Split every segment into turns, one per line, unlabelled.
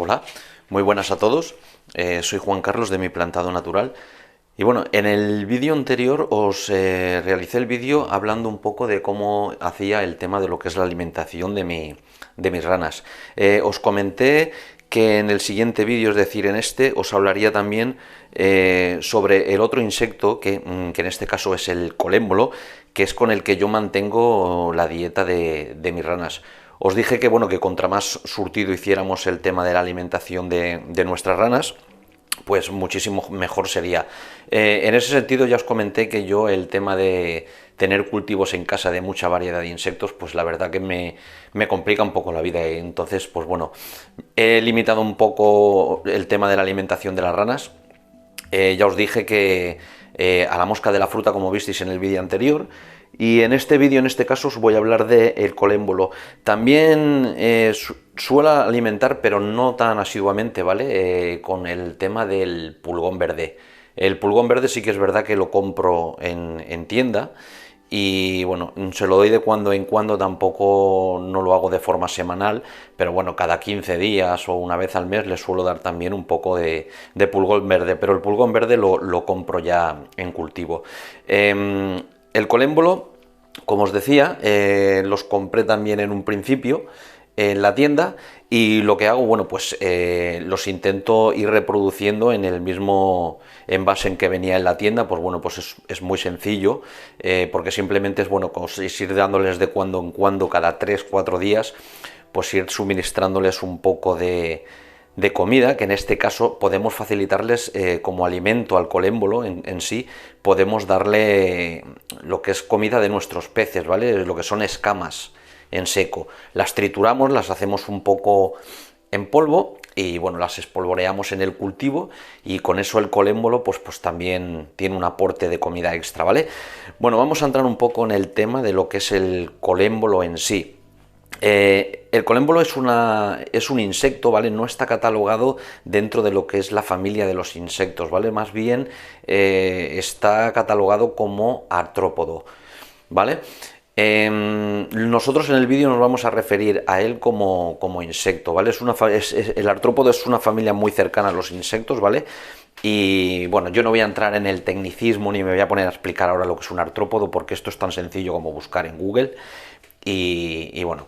Hola, muy buenas a todos. Soy Juan Carlos de Mi Plantado Natural. Y bueno, en el vídeo anterior os realicé el vídeo hablando un poco de cómo hacía el tema de lo que es la alimentación de mis ranas. Os comenté que en el siguiente vídeo, es decir, en este, os hablaría también sobre el otro insecto, que en este caso es el colémbolo, que es con el que yo mantengo la dieta de mis ranas. Os dije que bueno, que contra más surtido hiciéramos el tema de la alimentación de nuestras ranas, pues muchísimo mejor sería. En ese sentido ya os comenté que yo el tema de tener cultivos en casa de mucha variedad de insectos, pues la verdad que me complica un poco la vida. Entonces, pues bueno, he limitado un poco el tema de la alimentación de las ranas. Ya os dije que a la mosca de la fruta, como visteis en el vídeo anterior, y en este vídeo, en este caso, os voy a hablar del colémbolo. También suelo alimentar, pero no tan asiduamente, ¿vale? Con el tema del pulgón verde. El pulgón verde sí que es verdad que lo compro en tienda y bueno, se lo doy de cuando en cuando, tampoco no lo hago de forma semanal, pero bueno, cada 15 días o una vez al mes le suelo dar también un poco de pulgón verde, pero el pulgón verde lo compro ya en cultivo. El colémbolo, como os decía, los compré también en un principio en la tienda y lo que hago, bueno, pues los intento ir reproduciendo en el mismo envase en que venía en la tienda. Pues bueno, pues es muy sencillo, porque simplemente es bueno es ir dándoles de cuando en cuando, cada 3-4 días, pues ir suministrándoles un poco de comida, que en este caso podemos facilitarles como alimento al colémbolo en sí, podemos darle lo que es comida de nuestros peces, ¿vale? Lo que son escamas en seco. Las trituramos, las hacemos un poco en polvo y bueno, las espolvoreamos en el cultivo y con eso el colémbolo pues también tiene un aporte de comida extra, ¿vale? Bueno, vamos a entrar un poco en el tema de lo que es el colémbolo en sí. El colémbolo es un insecto, ¿vale? No está catalogado dentro de lo que es la familia de los insectos, ¿vale? Más bien está catalogado como artrópodo, ¿vale? Nosotros en el vídeo nos vamos a referir a él como insecto, ¿vale? El artrópodo es una familia muy cercana a los insectos, ¿vale? Y bueno, yo no voy a entrar en el tecnicismo ni me voy a poner a explicar ahora lo que es un artrópodo, porque esto es tan sencillo como buscar en Google. Y bueno,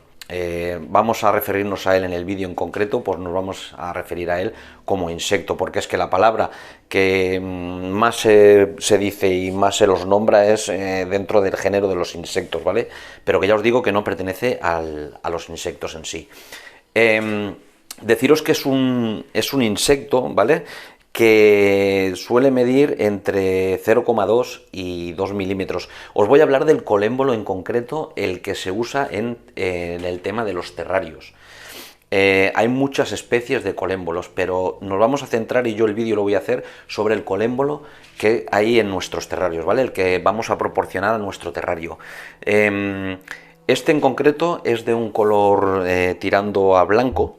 vamos a referirnos a él en el vídeo en concreto, pues nos vamos a referir a él como insecto, porque es que la palabra que más se dice y más se los nombra es dentro del género de los insectos, ¿vale? Pero que ya os digo que no pertenece a los insectos en sí. Deciros que es un insecto, ¿vale? Que suele medir entre 0,2 y 2 milímetros. Os voy a hablar del colémbolo en concreto, el que se usa en el tema de los terrarios. Hay muchas especies de colémbolos, pero nos vamos a centrar, y yo el vídeo lo voy a hacer, sobre el colémbolo que hay en nuestros terrarios, ¿vale? El que vamos a proporcionar a nuestro terrario. Este en concreto es de un color tirando a blanco,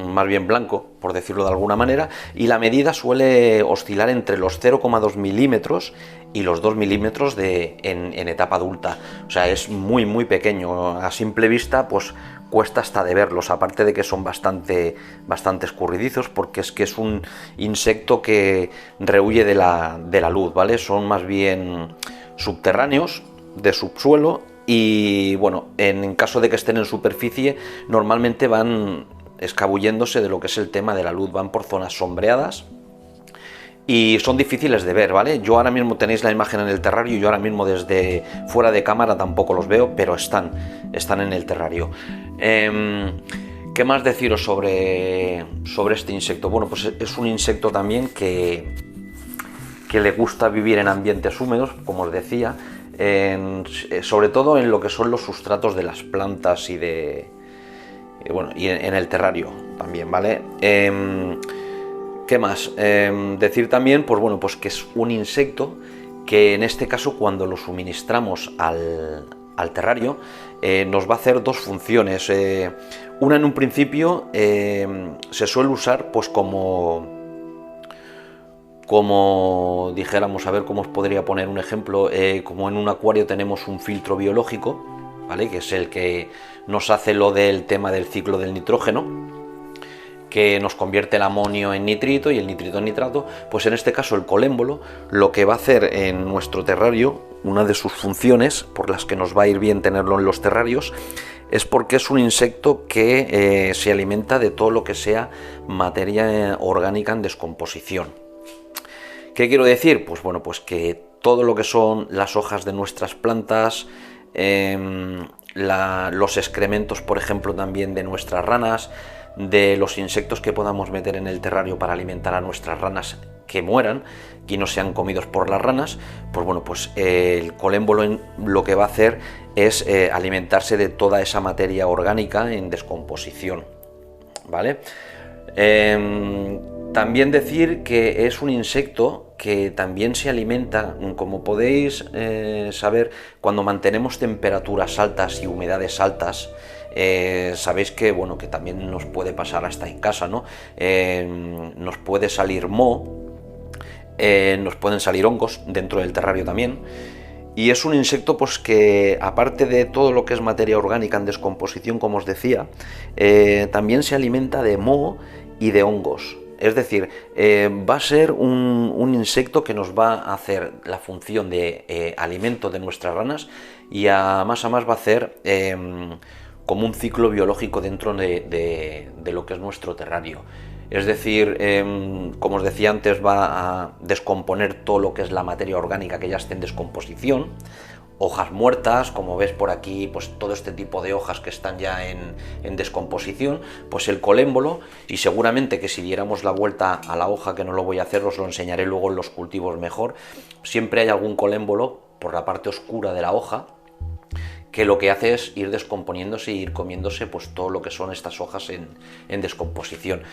más bien blanco, por decirlo de alguna manera, y la medida suele oscilar entre los 0,2 milímetros y los 2 milímetros en etapa adulta. O sea, es muy pequeño. A simple vista, pues cuesta hasta de verlos, aparte de que son bastante escurridizos, porque es que es un insecto que rehuye de la luz, ¿vale? Son más bien subterráneos, de subsuelo, y bueno, en caso de que estén en superficie, normalmente van escabulléndose de lo que es el tema de la luz, van por zonas sombreadas y son difíciles de ver, ¿vale? Yo ahora mismo tenéis la imagen en el terrario, yo ahora mismo desde fuera de cámara tampoco los veo, pero están en el terrario. ¿Qué más deciros sobre este insecto? Bueno, pues es un insecto también que le gusta vivir en ambientes húmedos, como os decía, sobre todo en lo que son los sustratos de las plantas y bueno, y en el terrario también, ¿vale? ¿Qué más? Decir también, pues bueno, pues que es un insecto que en este caso, cuando lo suministramos al terrario, nos va a hacer dos funciones. Una, en un principio, se suele usar pues como dijéramos, a ver cómo os podría poner un ejemplo, como en un acuario tenemos un filtro biológico, ¿vale? Que es el que nos hace lo del tema del ciclo del nitrógeno. que nos convierte el amonio en nitrito y el nitrito en nitrato. Pues en este caso el colémbolo lo que va a hacer en nuestro terrario, una de sus funciones por las que nos va a ir bien tenerlo en los terrarios, es porque es un insecto que se alimenta de todo lo que sea materia orgánica en descomposición. ¿Qué quiero decir? Pues bueno, pues que todo lo que son las hojas de nuestras plantas, los excrementos, por ejemplo, también de nuestras ranas, de los insectos que podamos meter en el terrario para alimentar a nuestras ranas que mueran y no sean comidos por las ranas, pues bueno, pues el colémbolo lo que va a hacer es alimentarse de toda esa materia orgánica en descomposición, ¿vale? También decir que es un insecto que también se alimenta, como podéis saber, cuando mantenemos temperaturas altas y humedades altas. Sabéis que, bueno, que también nos puede pasar hasta en casa, ¿no? Nos puede salir moho, nos pueden salir hongos dentro del terrario también. Y es un insecto pues que, aparte de todo lo que es materia orgánica en descomposición, como os decía, también se alimenta de moho y de hongos. Es decir, va a ser un insecto que nos va a hacer la función de alimento de nuestras ranas, y a más va a hacer como un ciclo biológico dentro de lo que es nuestro terrario. Es decir, como os decía antes, va a descomponer todo lo que es la materia orgánica que ya esté en descomposición. Hojas muertas, como ves por aquí, pues todo este tipo de hojas que están ya en descomposición, pues el colémbolo, y seguramente que si diéramos la vuelta a la hoja, que no lo voy a hacer, os lo enseñaré luego en los cultivos mejor, siempre hay algún colémbolo por la parte oscura de la hoja, que lo que hace es ir descomponiéndose y ir comiéndose pues todo lo que son estas hojas en descomposición.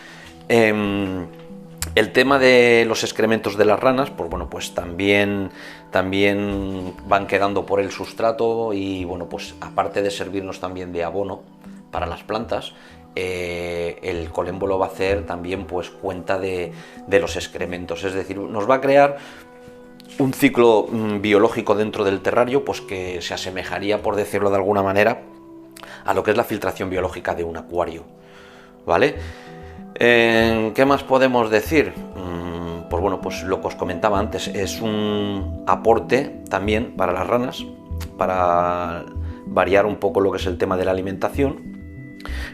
El tema de los excrementos de las ranas, pues bueno, pues también van quedando por el sustrato, y bueno, pues aparte de servirnos también de abono para las plantas, el colémbolo va a hacer también pues cuenta de los excrementos, es decir, nos va a crear un ciclo biológico dentro del terrario, pues que se asemejaría, por decirlo de alguna manera, a lo que es la filtración biológica de un acuario, ¿vale? ¿Qué más podemos decir? Pues bueno, pues lo que os comentaba antes, es un aporte también para las ranas, para variar un poco lo que es el tema de la alimentación.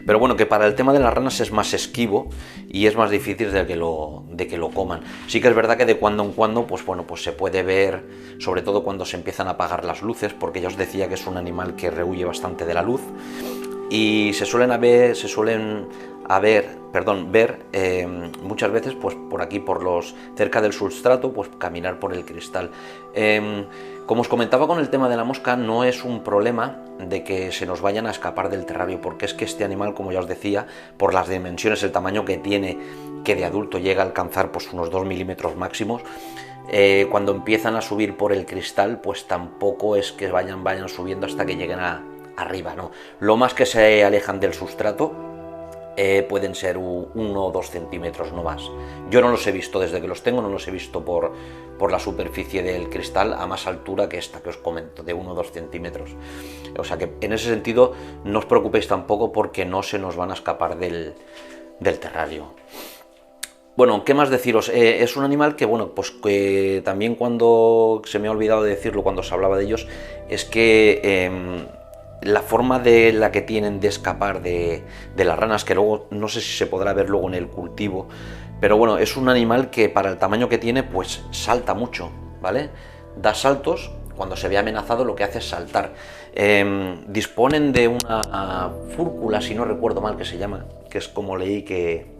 Pero bueno, que para el tema de las ranas es más esquivo y es más difícil de que lo coman. Sí que es verdad que de cuando en cuando, pues bueno, pues se puede ver, sobre todo cuando se empiezan a apagar las luces, porque ya os decía que es un animal que rehúye bastante de la luz, y se suelen ver muchas veces pues por aquí, cerca del sustrato, pues caminar por el cristal. Como os comentaba con el tema de la mosca, no es un problema de que se nos vayan a escapar del terrario, porque es que este animal, como ya os decía, por las dimensiones, el tamaño que tiene, que de adulto llega a alcanzar pues unos 2 milímetros máximos, cuando empiezan a subir por el cristal, pues tampoco es que vayan subiendo hasta que lleguen arriba, ¿no? Lo más que se alejan del sustrato pueden ser 1 o 2 centímetros, no más. Yo no los he visto, desde que los tengo no los he visto por la superficie del cristal a más altura que esta que os comento, de 1 o 2 centímetros. O sea que en ese sentido no os preocupéis tampoco, porque no se nos van a escapar del terrario. Bueno, ¿qué más deciros? Es un animal que, bueno, pues que también, cuando se me ha olvidado de decirlo cuando se hablaba de ellos, es que la forma de la que tienen de escapar de las ranas, que luego no sé si se podrá ver luego en el cultivo, pero bueno, es un animal que para el tamaño que tiene pues salta mucho, ¿vale? Da saltos, cuando se ve amenazado lo que hace es saltar. Disponen de una fúrcula, si no recuerdo mal que se llama, que es como leí que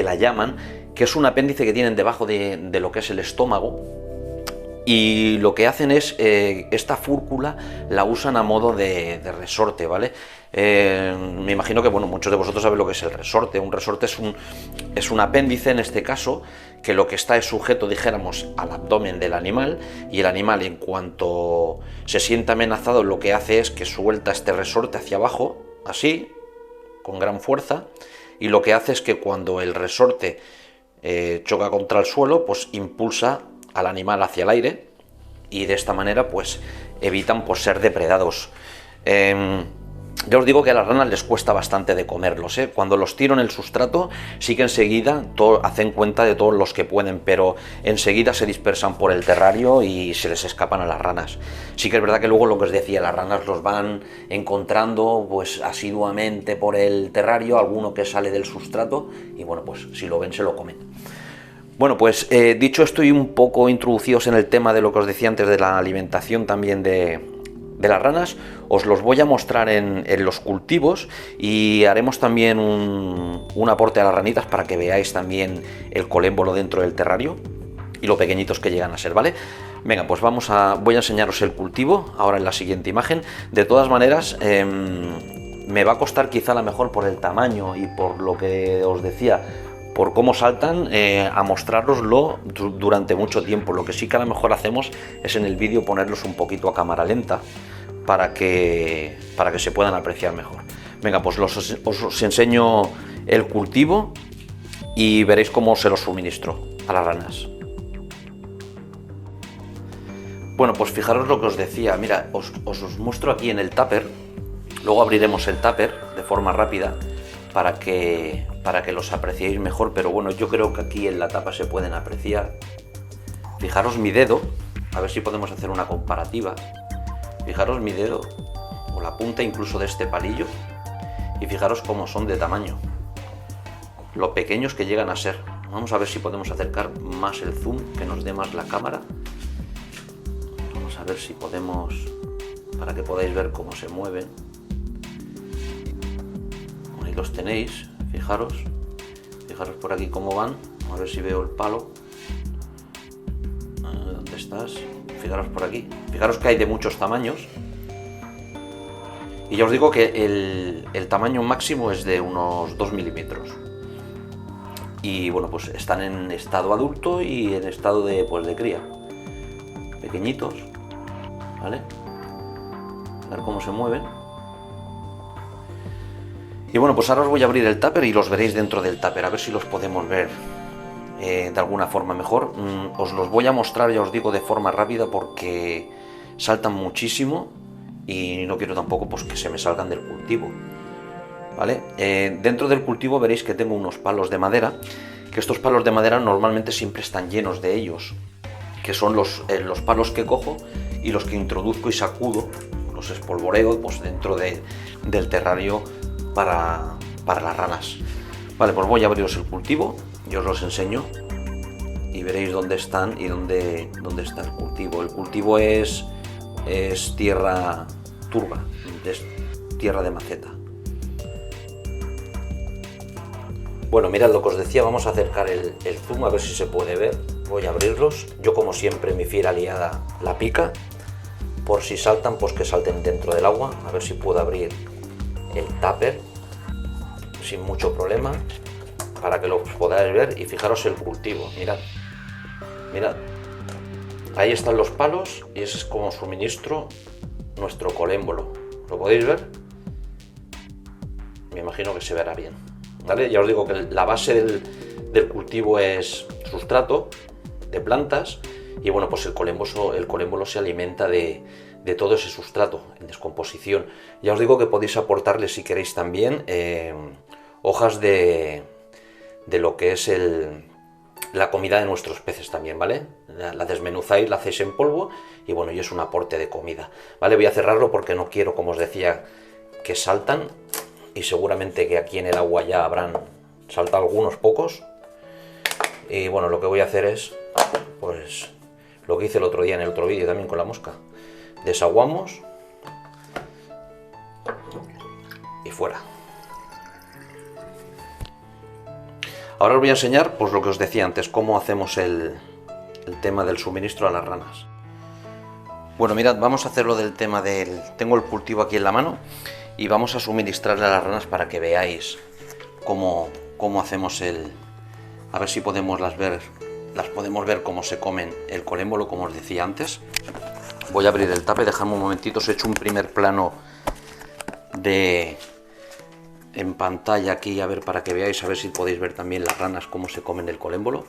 la llaman, que es un apéndice que tienen debajo de lo que es el estómago, y lo que hacen es, esta fúrcula la usan a modo de resorte, ¿vale? Me imagino que, bueno, muchos de vosotros saben lo que es el resorte. Un resorte es un apéndice, en este caso, que lo que está es sujeto, dijéramos, al abdomen del animal, y el animal, en cuanto se siente amenazado, lo que hace es que suelta este resorte hacia abajo, así, con gran fuerza, y lo que hace es que cuando el resorte choca contra el suelo, pues impulsa al animal hacia el aire, y de esta manera pues evitan pues ser depredados. Ya os digo que a las ranas les cuesta bastante de comerlos, ¿eh? Cuando los tiro en el sustrato, sí que enseguida hacen cuenta de todos los que pueden, pero enseguida se dispersan por el terrario y se les escapan a las ranas. Sí que es verdad que luego lo que os decía, las ranas los van encontrando pues asiduamente por el terrario, alguno que sale del sustrato, y bueno, pues si lo ven se lo comen. Bueno, pues dicho esto y un poco introducidos en el tema de lo que os decía antes de la alimentación también de las ranas, os los voy a mostrar en los cultivos y haremos también un aporte a las ranitas para que veáis también el colémbolo dentro del terrario y lo pequeñitos que llegan a ser, ¿vale? Venga, pues voy a enseñaros el cultivo ahora en la siguiente imagen. De todas maneras, me va a costar quizá a lo mejor por el tamaño y por lo que os decía, por cómo saltan, a mostrároslo durante mucho tiempo. Lo que sí que a lo mejor hacemos es en el vídeo ponerlos un poquito a cámara lenta para que se puedan apreciar mejor. Venga, pues os enseño el cultivo y veréis cómo se los suministro a las ranas. Bueno, pues fijaros lo que os decía. Mira, os muestro aquí en el tupper. Luego abriremos el tupper de forma rápida para que los apreciéis mejor, pero bueno, yo creo que aquí en la tapa se pueden apreciar. Fijaros mi dedo, a ver si podemos hacer una comparativa. Fijaros mi dedo, o la punta incluso de este palillo, y fijaros cómo son de tamaño, lo pequeños que llegan a ser. Vamos a ver si podemos acercar más el zoom, que nos dé más la cámara. Vamos a ver si podemos, para que podáis ver cómo se mueven. Ahí los tenéis, fijaros por aquí cómo van. A ver si veo el palo. ¿Dónde estás? Fijaros por aquí. Fijaros que hay de muchos tamaños. Y ya os digo que el tamaño máximo es de unos 2 milímetros. Y bueno, pues están en estado adulto y en estado de cría. Pequeñitos, ¿vale? A ver cómo se mueven. Y bueno, pues ahora os voy a abrir el tupper y los veréis dentro del tupper, a ver si los podemos ver de alguna forma mejor. Os los voy a mostrar, ya os digo, de forma rápida porque saltan muchísimo y no quiero tampoco pues que se me salgan del cultivo, ¿vale? Dentro del cultivo veréis que tengo unos palos de madera, que estos palos de madera normalmente siempre están llenos de ellos, que son los palos que cojo y los que introduzco y sacudo, los espolvoreo pues dentro del terrario para las ranas. Vale, pues voy a abriros el cultivo y os los enseño y veréis dónde están y dónde está el cultivo. El cultivo es tierra turba, es tierra de maceta. Bueno, mirad lo que os decía, vamos a acercar el zoom a ver si se puede ver. Voy a abrirlos. Yo, como siempre, mi fiera aliada, la pica. Por si saltan, pues que salten dentro del agua. A ver si puedo abrir el tupper sin mucho problema para que lo podáis ver. Y fijaros el cultivo, mirad, ahí están los palos y ese es como suministro nuestro colémbolo. ¿Lo podéis ver? Me imagino que se verá bien, ¿vale? Ya os digo que la base del cultivo es sustrato de plantas y bueno, pues el colémbolo se alimenta de todo ese sustrato en descomposición. Ya os digo que podéis aportarle, si queréis, también hojas de lo que es la comida de nuestros peces también, ¿vale? La desmenuzáis, la hacéis en polvo y bueno, y es un aporte de comida, ¿vale? Voy a cerrarlo porque no quiero, como os decía, que saltan y seguramente que aquí en el agua ya habrán saltado algunos pocos. Y bueno, lo que voy a hacer es, pues, lo que hice el otro día en el otro vídeo también con la mosca. Desaguamos y fuera. Ahora os voy a enseñar, pues lo que os decía antes, cómo hacemos el tema del suministro a las ranas. Bueno, mirad, vamos a hacerlo del tema del... Tengo el cultivo aquí en la mano y vamos a suministrarle a las ranas para que veáis cómo hacemos a ver si podemos las podemos ver cómo se comen el colémbolo, como os decía antes. Voy a abrir el tape, dejadme un momentito, os he hecho un primer plano en pantalla aquí, a ver, para que veáis, a ver si podéis ver también las ranas cómo se comen el colémbolo.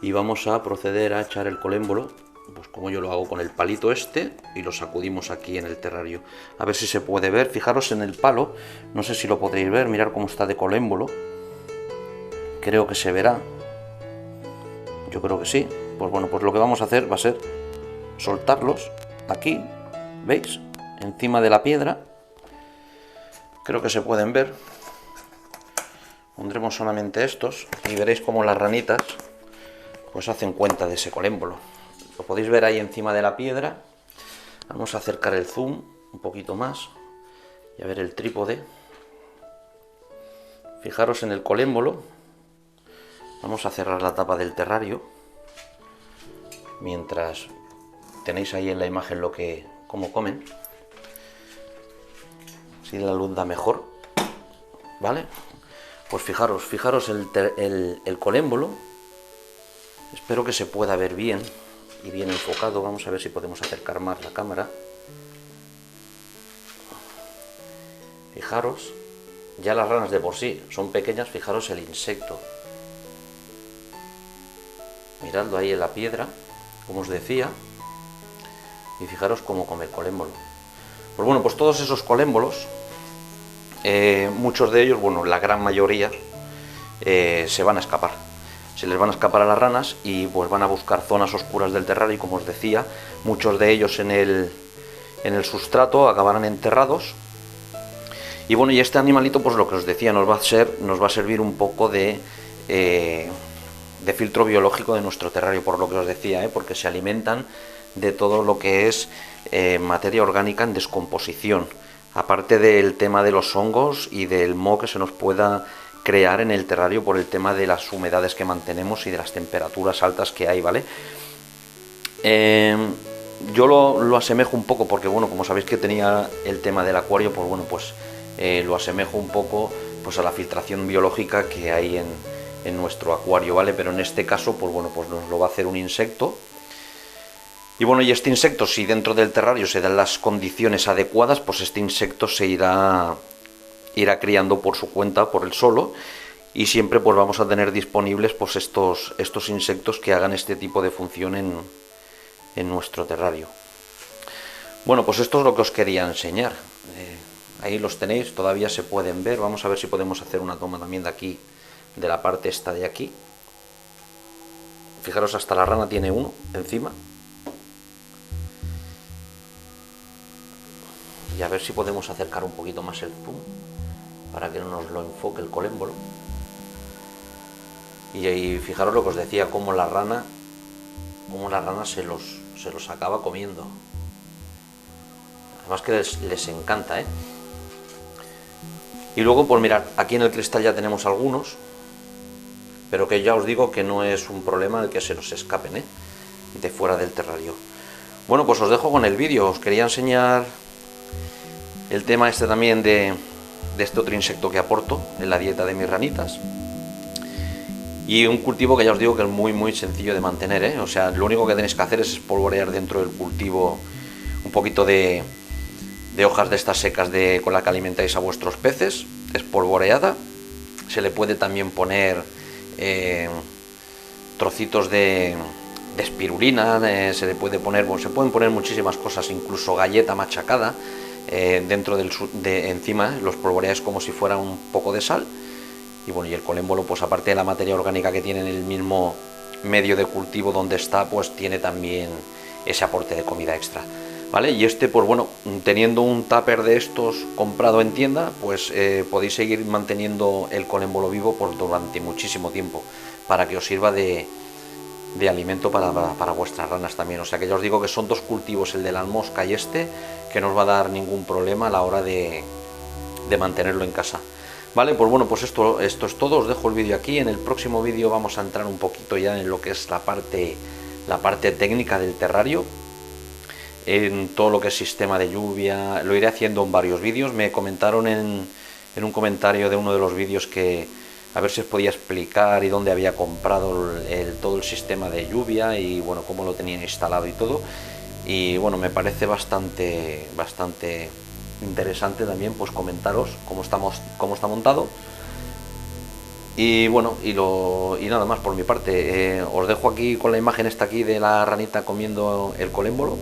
Y vamos a proceder a echar el colémbolo pues como yo lo hago con el palito este, y lo sacudimos aquí en el terrario. A ver si se puede ver. Fijaros en el palo, no sé si lo podréis ver, mirad cómo está de colémbolo. Creo que se verá. Yo creo que sí. Pues bueno, pues lo que vamos a hacer va a ser soltarlos aquí, ¿veis? Encima de la piedra. Creo que se pueden ver. Pondremos solamente estos y veréis cómo las ranitas pues hacen cuenta de ese colémbolo. Lo podéis ver ahí encima de la piedra. Vamos a acercar el zoom un poquito más y a ver el trípode. Fijaros en el colémbolo. Vamos a cerrar la tapa del terrario mientras tenéis ahí en la imagen cómo comen. Si la luz da mejor, ¿vale? Pues fijaros el colémbolo. Espero que se pueda ver bien y bien enfocado. Vamos a ver si podemos acercar más la cámara. Fijaros, ya las ranas de por sí son pequeñas, fijaros el insecto. Miradlo ahí en la piedra, como os decía, y fijaros cómo come el colémbolo. Pues bueno, pues todos esos colémbolos, muchos de ellos, bueno, la gran mayoría, se van a escapar. Se les van a escapar a las ranas y pues van a buscar zonas oscuras del terrario y como os decía, muchos de ellos en el sustrato acabarán enterrados. Y bueno, y este animalito, pues lo que os decía, nos va a servir un poco de filtro biológico de nuestro terrario, por lo que os decía, porque se alimentan de todo lo que es materia orgánica en descomposición, aparte del tema de los hongos y del moho que se nos pueda crear en el terrario por el tema de las humedades que mantenemos y de las temperaturas altas que hay, ¿vale? Yo lo asemejo un poco, porque bueno, como sabéis que tenía el tema del acuario, pues bueno, pues lo asemejo un poco pues a la filtración biológica que hay en nuestro acuario, ¿vale? Pero en este caso, pues bueno, pues nos lo va a hacer un insecto. Y bueno, y este insecto, si dentro del terrario se dan las condiciones adecuadas, pues este insecto se irá criando por su cuenta, por él solo, y siempre pues vamos a tener disponibles pues estos insectos que hagan este tipo de función en nuestro terrario. Bueno, pues esto es lo que os quería enseñar. Ahí los tenéis, todavía se pueden ver. Vamos a ver si podemos hacer una toma también de aquí, de la parte esta de aquí. Fijaros, hasta la rana tiene uno encima. Y a ver si podemos acercar un poquito más el zoom para que no nos lo enfoque el colémbolo. Y ahí fijaros lo que os decía, cómo la rana se los acaba comiendo. Además que les encanta, ¿eh? Y luego, pues mirad, aquí en el cristal ya tenemos algunos, pero que ya os digo que no es un problema el que se nos escapen, de fuera del terrario. Bueno, pues os dejo con el vídeo. Os quería enseñar el tema este también de este otro insecto que aporto en la dieta de mis ranitas. Y un cultivo que ya os digo que es muy muy sencillo de mantener, O sea, lo único que tenéis que hacer es espolvorear dentro del cultivo un poquito de hojas de estas secas con la que alimentáis a vuestros peces, espolvoreada. Se le puede también poner trocitos de espirulina, se le puede poner, bueno, se pueden poner muchísimas cosas, incluso galleta machacada dentro encima, los espolvoreáis como si fuera un poco de sal. Y bueno, y el colémbolo, pues aparte de la materia orgánica que tiene en el mismo medio de cultivo donde está, pues tiene también ese aporte de comida extra, ¿vale? Y pues bueno, teniendo un tupper de estos comprado en tienda, pues podéis seguir manteniendo el colémbolo vivo durante muchísimo tiempo, para que os sirva de alimento para vuestras ranas también. O sea que ya os digo que son dos cultivos, el de la mosca y que no os va a dar ningún problema a la hora de mantenerlo en casa. Vale, pues bueno, pues esto es todo. Os dejo el vídeo aquí. En el próximo vídeo vamos a entrar un poquito ya en lo que es la parte técnica del terrario, en todo lo que es sistema de lluvia. Lo iré haciendo en varios vídeos. Me comentaron en un comentario de uno de los vídeos que a ver si os podía explicar y dónde había comprado todo el sistema de lluvia y bueno, cómo lo tenían instalado y todo. Y bueno, me parece bastante interesante también pues comentaros cómo está montado. Y bueno, y nada más por mi parte. Os dejo aquí con la imagen esta aquí de la ranita comiendo el colémbolo.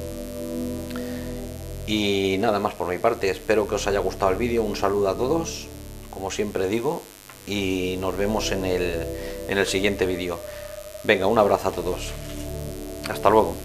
Y nada más por mi parte. Espero que os haya gustado el vídeo. Un saludo a todos, como siempre digo. Y nos vemos en el siguiente vídeo. Venga, un abrazo a todos. Hasta luego.